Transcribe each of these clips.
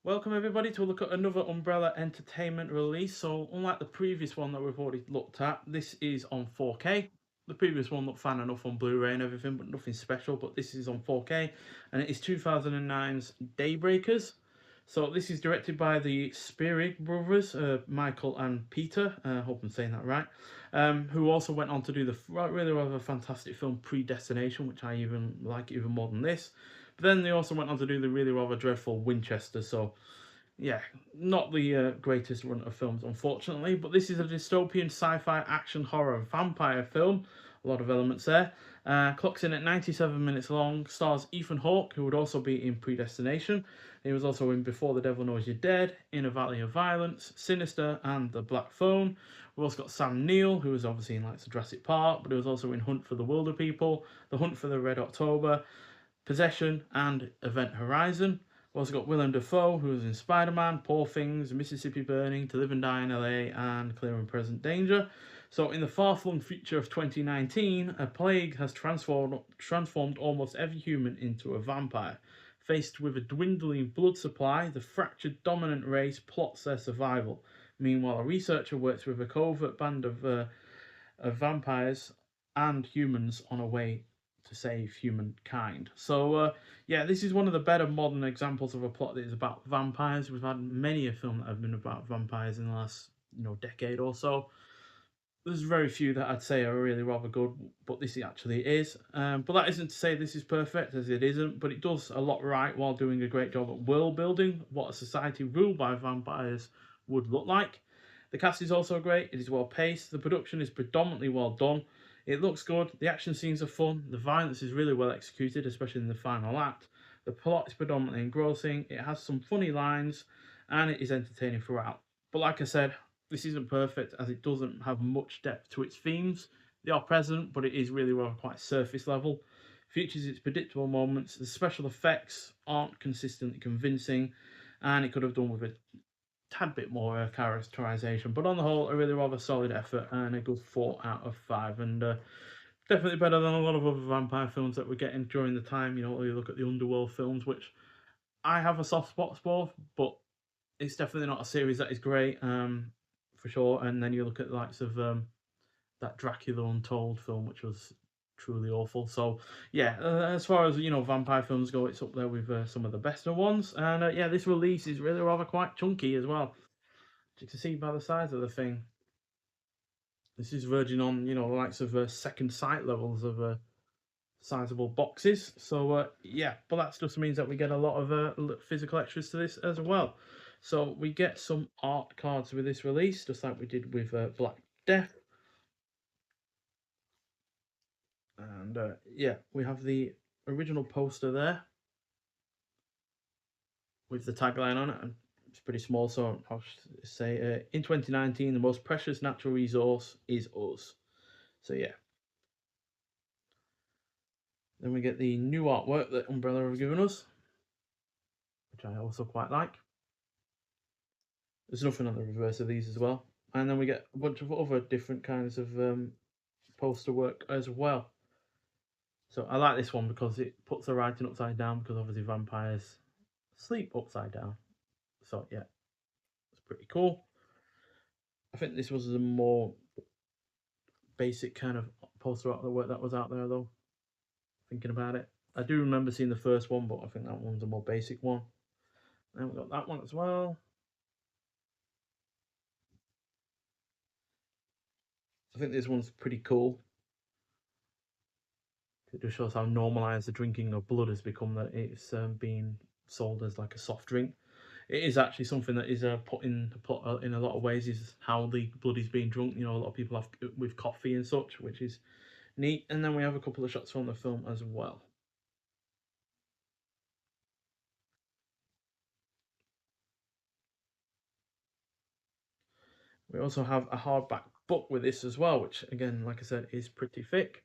Welcome everybody to look at another Umbrella Entertainment release. So unlike the previous one that we've already looked at, this is on 4K. The previous one looked fine enough on Blu-ray and everything, but nothing special. But this is on 4K, and it is 2009's Daybreakers. So this is directed by the Spierig brothers, Michael and Peter. I hope I'm saying that right. Who also went on to do the really rather fantastic film Predestination, which I even like even more than this. But then they also went on to do the really rather dreadful Winchester. So yeah, not the greatest run of films, unfortunately. But this is a dystopian sci-fi action horror vampire film. A lot of elements there. Clocks in at 97 minutes long. Stars Ethan Hawke, who would also be in Predestination. He was also in Before the Devil Knows You're Dead, In a Valley of Violence, Sinister, and The Black Phone. We've also got Sam Neill, who was obviously in like Jurassic Park, but he was also in Hunt for the Wilder People, The Hunt for the Red October, Possession, and Event Horizon. We've also got Willem Dafoe, who was in Spider-Man, Poor Things, Mississippi Burning, To Live and Die in LA, and Clear and Present Danger. So in the far-flung future of 2019, a plague has transformed almost every human into a vampire. Faced with a dwindling blood supply, the fractured dominant race plots their survival. Meanwhile, a researcher works with a covert band of vampires and humans on a way to save humankind. So, yeah, this is one of the better modern examples of a plot that is about vampires. We've had many a film that have been about vampires in the last, decade or so. There's very few that I'd say are really rather good, but this actually is. But that isn't to say this is perfect, as it isn't, but it does a lot right while doing a great job at world building, what a society ruled by vampires would look like. The cast is also great, it is well paced, the production is predominantly well done, it looks good, the action scenes are fun, the violence is really well executed, especially in the final act. The plot is predominantly engrossing, it has some funny lines, and it is entertaining throughout. But like I said, this isn't perfect as it doesn't have much depth to its themes. They are present, but it is really rather quite surface level. Features its predictable moments. The special effects aren't consistently convincing, and it could have done with a tad bit more characterization. But on the whole, a really rather solid effort and a good 4 out of 5. And definitely better than a lot of other vampire films that we're getting during the time. You look at the Underworld films, which I have a soft spot for, but it's definitely not a series that is great. For sure. And then you look at the likes of that Dracula Untold film, which was truly awful. So yeah, as far as vampire films go, it's up there with some of the better ones. And yeah, this release is really rather quite chunky as well. You can see by the size of the thing. This is verging on the likes of second sight levels of sizable boxes. So yeah, but that just means that we get a lot of physical extras to this as well. So we get some art cards with this release, just like we did with Black Death. And yeah, we have the original poster there with the tagline on it. And it's pretty small, so I'll say in 2019, the most precious natural resource is us. So yeah. Then we get the new artwork that Umbrella have given us, which I also quite like. There's nothing on the reverse of these as well. And then we get a bunch of other different kinds of poster work as well. So I like this one because it puts the writing upside down, because obviously vampires sleep upside down. So yeah, it's pretty cool. I think this was a more basic kind of poster artwork that was out there though, thinking about it. I do remember seeing the first one, but I think that one's a more basic one. And we've got that one as well. I think this one's pretty cool. It just shows how normalised the drinking of blood has become, that it's being sold as like a soft drink. It is actually something that is put in a lot of ways, is how the blood is being drunk. A lot of people have with coffee and such, which is neat. And then we have a couple of shots from the film as well. We also have a hardback book with this as well, which again, like I said, is pretty thick.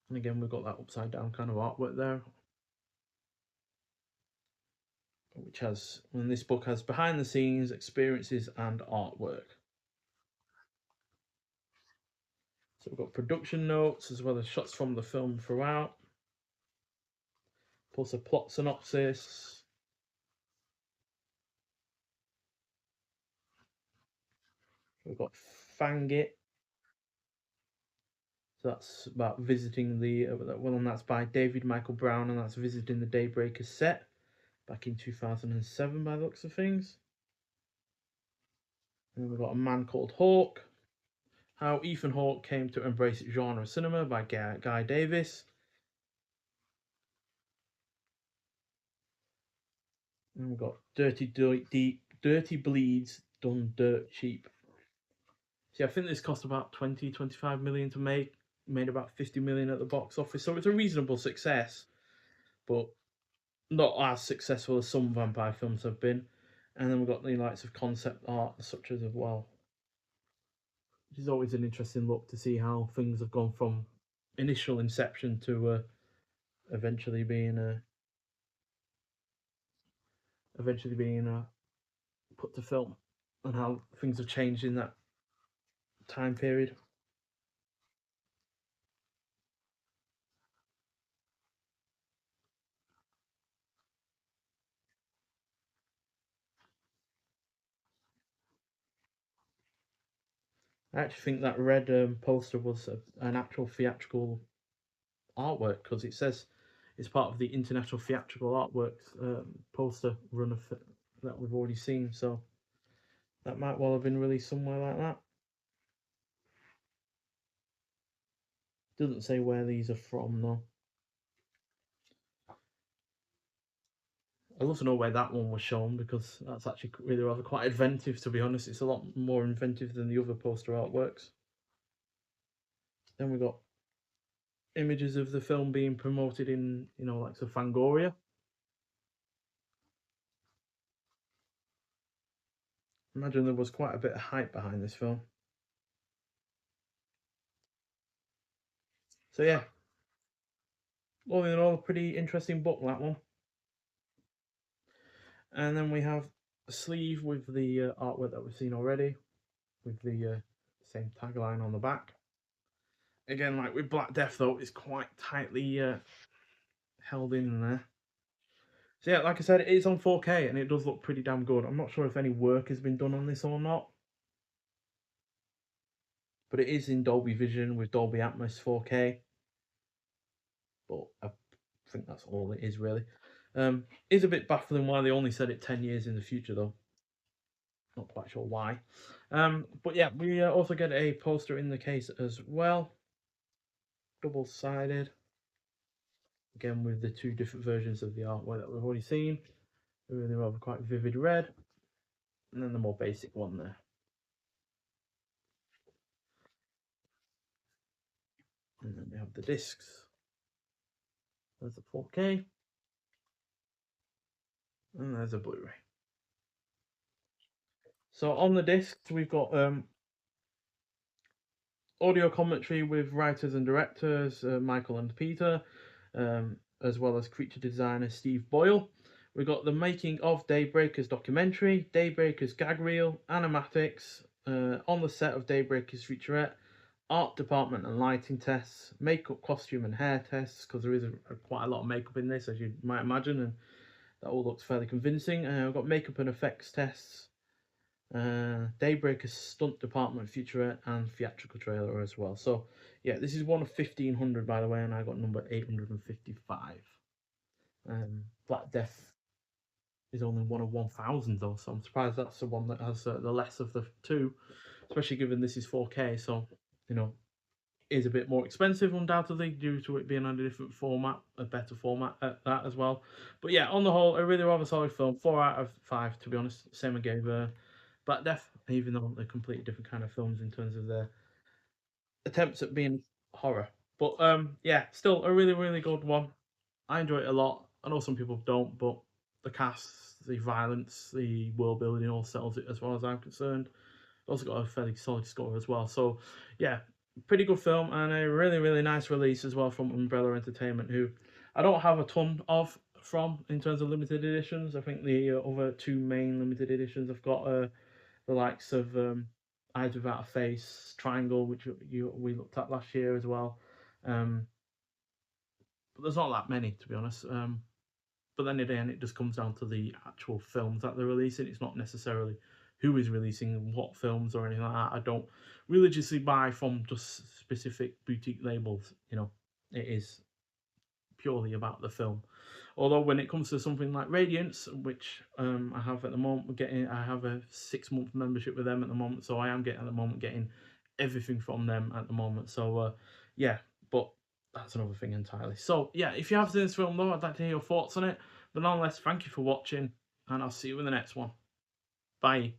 And again, we've got that upside down kind of artwork there, which has, and this book has behind the scenes experiences and artwork. So we've got production notes as well as shots from the film throughout. plus a plot synopsis. We've got Fang It. So that's about visiting the well, and that's by David Michael Brown, and that's visiting the Daybreakers set back in 2007 by the looks of things. And we've got A Man Called Hawk, How Ethan Hawke Came to Embrace Genre Cinema by Guy Davis. And we've got Dirty Bleeds Done Dirt Cheap. See, I think this cost about 25 million to make, made about 50 million at the box office, so it's a reasonable success, but not as successful as some vampire films have been. And then we've got the likes of concept art, such as well, which is always an interesting look to see how things have gone from initial inception to eventually being put to film, and how things have changed in that time period. I actually think that red poster was an actual theatrical artwork, because it says it's part of the International Theatrical Artworks poster run of that we've already seen. So that might well have been released somewhere like that. Doesn't say where these are from though. I'd love to know where that one was shown, because that's actually really rather quite inventive, to be honest. It's a lot more inventive than the other poster artworks. Then we got images of the film being promoted in, like the Fangoria. Imagine there was quite a bit of hype behind this film. So yeah, all in all, a pretty interesting book, that one. And then we have a sleeve with the artwork that we've seen already, with the same tagline on the back. Again, like with Black Death, though, it's quite tightly held in there. So yeah, like I said, it is on 4K, and it does look pretty damn good. I'm not sure if any work has been done on this or not, but it is in Dolby Vision with Dolby Atmos 4K. But I think that's all it is, really. Is a bit baffling why they only said it 10 years in the future, though. Not quite sure why. But yeah, we also get a poster in the case as well. Double-sided. Again, with the two different versions of the artwork that we've already seen. The really rather quite vivid red. And then the more basic one there. And then we have the discs. There's a 4K. And there's a Blu-ray. So on the discs, we've got audio commentary with writers and directors, Michael and Peter, as well as creature designer Steve Boyle. We've got the making of Daybreakers documentary, Daybreakers gag reel, animatics, on the set of Daybreakers featurette, art department and lighting tests, makeup, costume and hair tests, because there is quite a lot of makeup in this, as you might imagine, and that all looks fairly convincing. We've got makeup and effects tests, Daybreakers stunt department featurette, and theatrical trailer as well. So yeah, this is one of 1500, by the way, and I got number 855. Black Death is only one of 1000 though, so I'm surprised that's the one that has the less of the two, especially given this is 4K. So is a bit more expensive, undoubtedly, due to it being on a different format, a better format at that as well. But yeah, on the whole, a really rather solid film. 4 out of 5, to be honest. Same I gave Black Death, even though they're completely different kind of films in terms of their attempts at being horror. But yeah, still a really, really good one. I enjoy it a lot. I know some people don't, but the cast, the violence, the world building all sells it as far as I'm concerned. Also got a fairly solid score as well. So yeah, pretty good film, and a really, really nice release as well from Umbrella Entertainment, who I don't have a ton of from in terms of limited editions. I think the other two main limited editions I've got the likes of Eyes Without a Face, Triangle, which we looked at last year as well. But there's not that many, to be honest. But then again, it just comes down to the actual films that they're releasing. It's not necessarily who is releasing what films or anything like that. I don't religiously buy from just specific boutique labels. You know, it is purely about the film. Although when it comes to something like Radiance, which I have at the moment, I have a 6-month membership with them at the moment, so I am getting everything from them at the moment. So yeah, but that's another thing entirely. So yeah, if you have seen this film though, I'd like to hear your thoughts on it. But nonetheless, thank you for watching, and I'll see you in the next one. Bye.